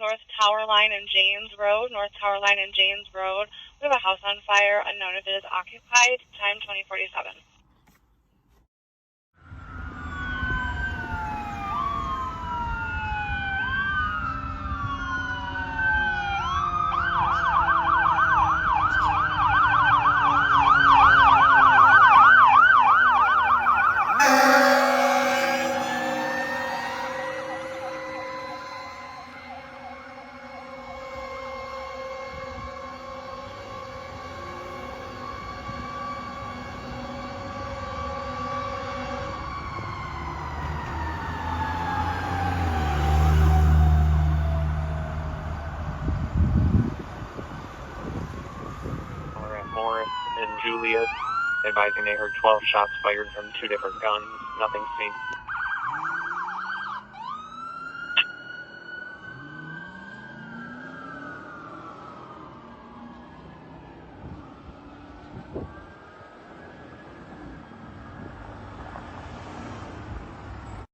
North Tower Line and James Road. North Tower Line and James Road. We have a house on fire. Unknown if it is occupied. Time 2047. Morris and Juliet, advising they heard 12 shots fired from 2 different guns. Nothing seen.